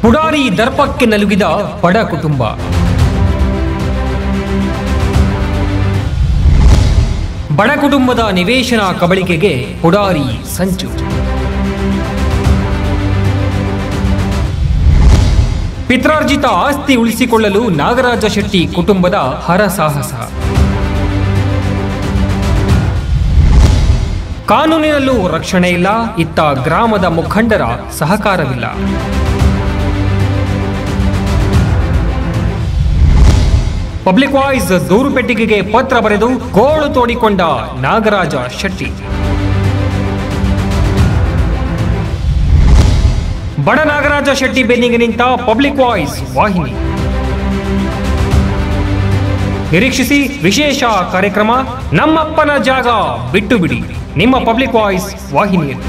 ಪುಡಾರಿ ದರ್ಪಕ್ಕೆ ನಲುಗಿದ ಬಡ ಕುಟುಂಬ. ಬಡ ಕುಟುಂಬದ ನಿವೇಶನ ಕಬಳಿಕೆಗೆ ಪುಡಾರಿ ಸಂಚು. ಪಿತ್ರಾರ್ಜಿತ ಆಸ್ತಿ ಉಳಿಸಿಕೊಳ್ಳಲು ನಾಗರಾಜ ಶೆಟ್ಟಿ ಕುಟುಂಬದ ಹರಸಾಹಸ. ಕಾನೂನಿನಲ್ಲೂ ರಕ್ಷಣೆ ಇಲ್ಲ, ಇತ್ತ ಗ್ರಾಮದ ಮುಖಂಡರ ಸಹಕಾರವಿಲ್ಲ. ಪಬ್ಲಿಕ್ ವಾಯ್ಸ್ ದೂರು ಪೆಟ್ಟಿಗೆಗೆ ಪತ್ರ ಬರೆದು ಗೋಳು ತೋಡಿಕೊಂಡ ನಾಗರಾಜ ಶೆಟ್ಟಿ. ಬಡ ನಾಗರಾಜ ಶೆಟ್ಟಿ ಬೆನ್ನಿಗೆ ನಿಂತ ಪಬ್ಲಿಕ್ ವಾಯ್ಸ್ ವಾಹಿನಿ. ನಿರೀಕ್ಷಿಸಿ ವಿಶೇಷ ಕಾರ್ಯಕ್ರಮ ನಮ್ಮಪ್ಪನ ಜಾಗ ಬಿಟ್ಟು ಬಿಡಿ ನಿಮ್ಮ ಪಬ್ಲಿಕ್ ವಾಯ್ಸ್ ವಾಹಿನಿಯಲ್ಲಿ.